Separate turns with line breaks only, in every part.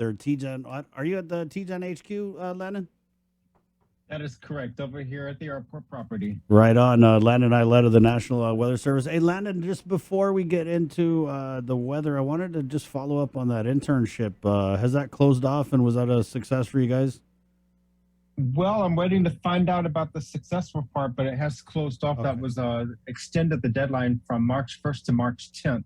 Their TGen. Are you at the TGen HQ, Landon?
That is correct. Over here at the airport property.
Right on. Landon Aydlett of the National Weather Service. Hey, Landon, just before we get into the weather, I wanted to just follow up on that internship. Has that closed off, and was that a success for you guys?
Well, I'm waiting to find out about the successful part, but it has closed off. That
Okay.
was extended the deadline from March 1st to March 10th.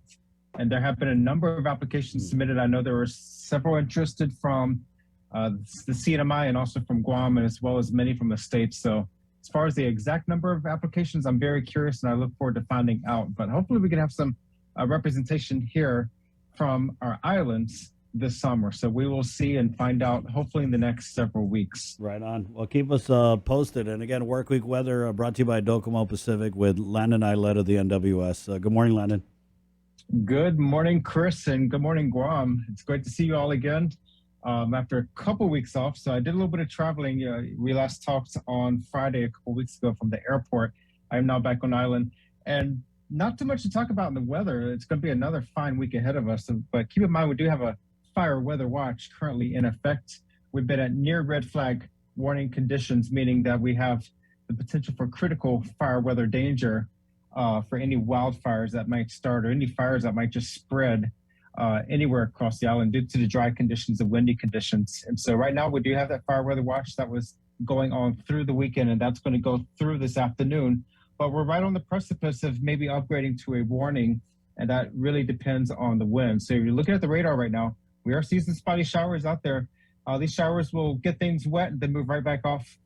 And there have been a number of applications
Mm.
submitted. I know there were several interested from the CNMI and also from Guam, and as well as many from the States. So as far as the exact number of applications, I'm very curious and I look forward to finding out. But hopefully we can have some representation here from our islands this summer. So we will see and find out hopefully in the next several weeks.
Right on. Well, keep us posted. And again, Work Week Weather brought to you by Docomo Pacific with Landon Aydlett of the NWS. Good morning, Landon.
Good morning, Chris, and good morning, Guam. It's great to see you all again after a couple weeks off. So I did a little bit of traveling. We last talked on Friday a couple weeks ago from the airport. I'm now back on island, and not too much to talk about in the weather. It's going to be another fine week ahead of us. But keep in mind, we do have a fire weather watch currently in effect. We've been at near red flag warning conditions, meaning that we have the potential for critical fire weather danger for any wildfires that might start or any fires that might just spread anywhere across the island due to the dry conditions, the windy conditions. And so right now we do have that fire weather watch that was going on through the weekend, and that's going to go through this afternoon. But we're right on the precipice of maybe upgrading to a warning, and that really depends on the wind. So if you're looking at the radar right now, we are seeing some spotty showers out there. These showers will get things wet and then move right back off,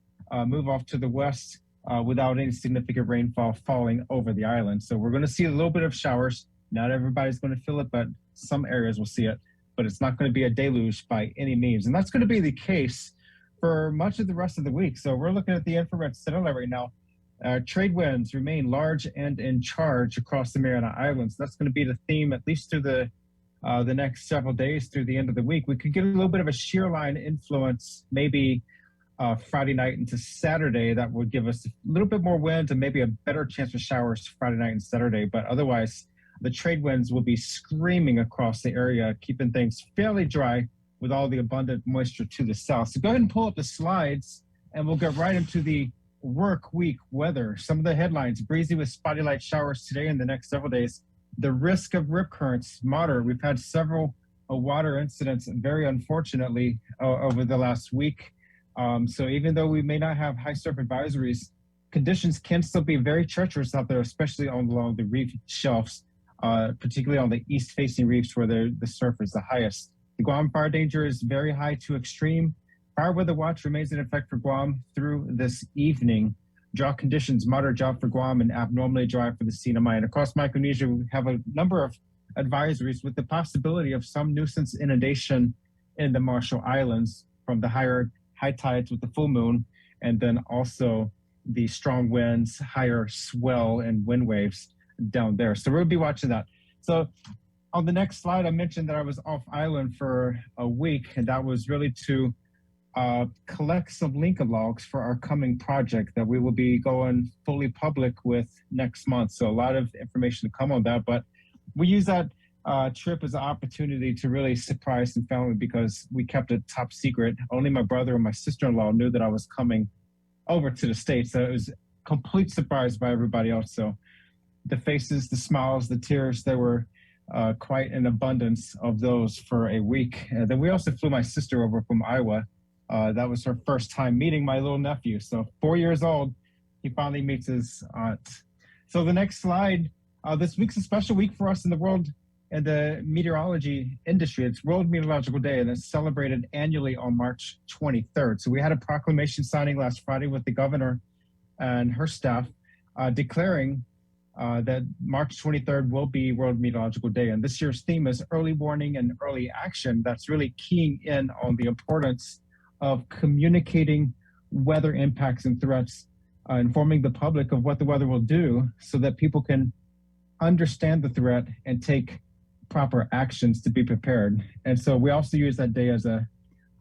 move off to the west without any significant rainfall falling over the island. So we're going to see a little bit of showers. Not everybody's going to feel it, but some areas will see it. But it's not going to be a deluge by any means. And that's going to be the case for much of the rest of the week. So we're looking at the infrared satellite right now. Trade winds remain large and in charge across the Mariana Islands. That's going to be the theme, at least through the next several days through the end of the week. We could get a little bit of a shear line influence, maybe Friday night into Saturday. That would give us a little bit more wind and maybe a better chance for showers Friday night and Saturday. But otherwise, the trade winds will be screaming across the area, keeping things fairly dry with all the abundant moisture to the south. So go ahead and pull up the slides, and we'll get right into the work week weather. Some of the headlines: breezy with spotty light showers today and the next several days. The risk of rip currents, moderate. We've had several water incidents, very unfortunately, over the last week. So even though we may not have high surf advisories, conditions can still be very treacherous out there, especially along the reef shelves, particularly on the east-facing reefs where the surf is the highest. The Guam fire danger is very high to extreme. Fire weather watch remains in effect for Guam through this evening. Drought conditions, moderate drought for Guam and abnormally dry for the CNMI. And across Micronesia, we have a number of advisories with the possibility of some nuisance inundation in the Marshall Islands from the high tides with the full moon, and then also the strong winds, higher swell and wind waves down there. So we'll be watching that. So on the next slide, I mentioned that I was off island for a week, and that was really to collect some Lincoln logs for our coming project that we will be going fully public with next month. So a lot of information to come on that, but we use that trip as an opportunity to really surprise some family because we kept it top secret. Only my brother and my sister-in-law knew that I was coming over to the States. So it was a complete surprise by everybody else. So the faces, the smiles, the tears, there were quite an abundance of those for a week. And then we also flew my sister over from Iowa. That was her first time meeting my little nephew. So 4 years old, he finally meets his aunt. So the next slide, this week's a special week for us in the world and the meteorology industry. It's World Meteorological Day, and it's celebrated annually on March 23rd. So we had a proclamation signing last Friday with the governor and her staff declaring that March 23rd will be World Meteorological Day. And this year's theme is early warning and early action. That's really keying in on the importance of communicating weather impacts and threats, informing the public of what the weather will do so that people can understand the threat and take proper actions to be prepared. And so we also use that day as a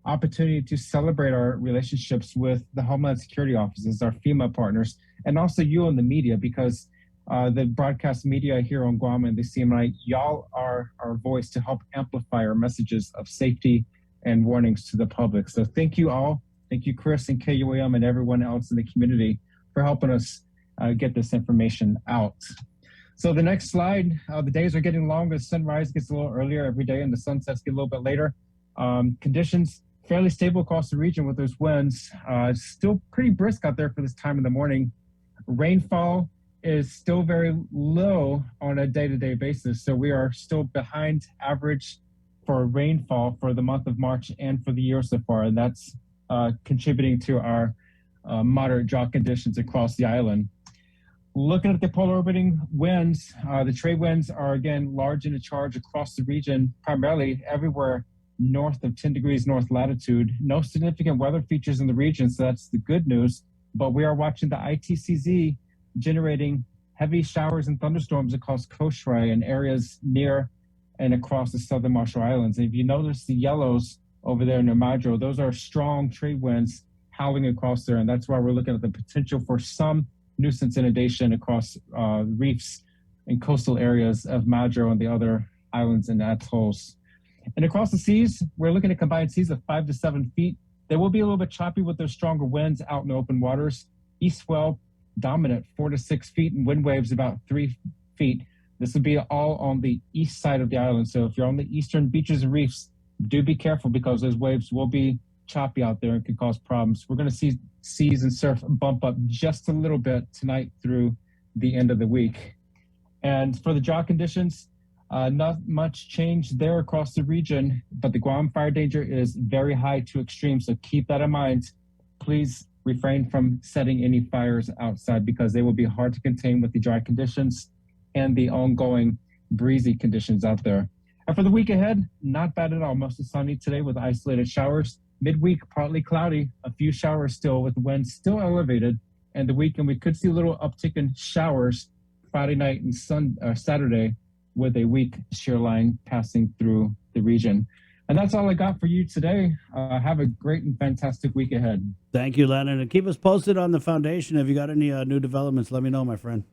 opportunity to celebrate our relationships with the Homeland Security offices, our FEMA partners, and also you in the media, because the broadcast media here on Guam and the CMI, y'all are our voice to help amplify our messages of safety and warnings to the public. So thank you all. Thank you, Chris and KUAM and everyone else in the community for helping us get this information out. So the next slide, the days are getting longer. Sunrise gets a little earlier every day and the sunsets get a little bit later. Conditions fairly stable across the region with those winds. Still pretty brisk out there for this time in the morning. Rainfall is still very low on a day-to-day basis. So we are still behind average for rainfall for the month of March and for the year so far. And that's contributing to our moderate drought conditions across the island. Looking at the polar orbiting winds, the trade winds are again large and in charge across the region, primarily everywhere north of 10 degrees north latitude. No significant weather features in the region, so that's the good news. But we are watching the ITCZ generating heavy showers and thunderstorms across Koshrai and areas near and across the southern Marshall Islands. And if you notice the yellows over there near Madro, those are strong trade winds howling across there, and that's why we're looking at the potential for some nuisance inundation across reefs and coastal areas of Madro and the other islands and atolls. And across the seas, we're looking at combined seas of 5 to 7 feet. They will be a little bit choppy with those stronger winds out in open waters. East swell dominant 4 to 6 feet and wind waves about 3 feet. This will be all on the east side of the island. So if you're on the eastern beaches and reefs, do be careful because those waves will be choppy out there and could cause problems. We're going to see seas and surf bump up just a little bit tonight through the end of the week. And for the drought conditions, not much change there across the region, but the Guam fire danger is very high to extreme. So keep that in mind. Please refrain from setting any fires outside because they will be hard to contain with the dry conditions and the ongoing breezy conditions out there. And for the week ahead, not bad at all. Mostly sunny today with isolated showers. Midweek, partly cloudy, a few showers still with the wind still elevated. And the weekend, we could see a little uptick in showers Friday night and Saturday with a weak shear line passing through the region. And that's all I got for you today. Have a great and fantastic week ahead.
Thank you, Landon. And keep us posted on the foundation. If you got any new developments, let me know, my friend.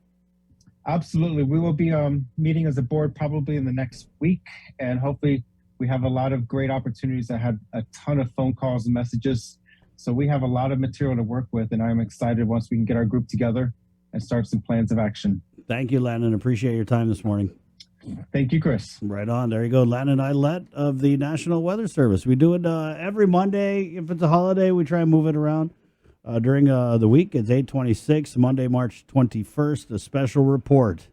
Absolutely. We will be meeting as a board probably in the next week. And hopefully we have a lot of great opportunities. I had a ton of phone calls and messages. So we have a lot of material to work with. And I'm excited once we can get our group together and start some plans of action.
Thank you, Landon. Appreciate your time this morning.
Thank you, Chris.
Right on. There you go. Landon Aydlett of the National Weather Service. We do it every Monday. If it's a holiday, we try and move it around. During the week, it's 8:26, Monday, March 21st, a special report.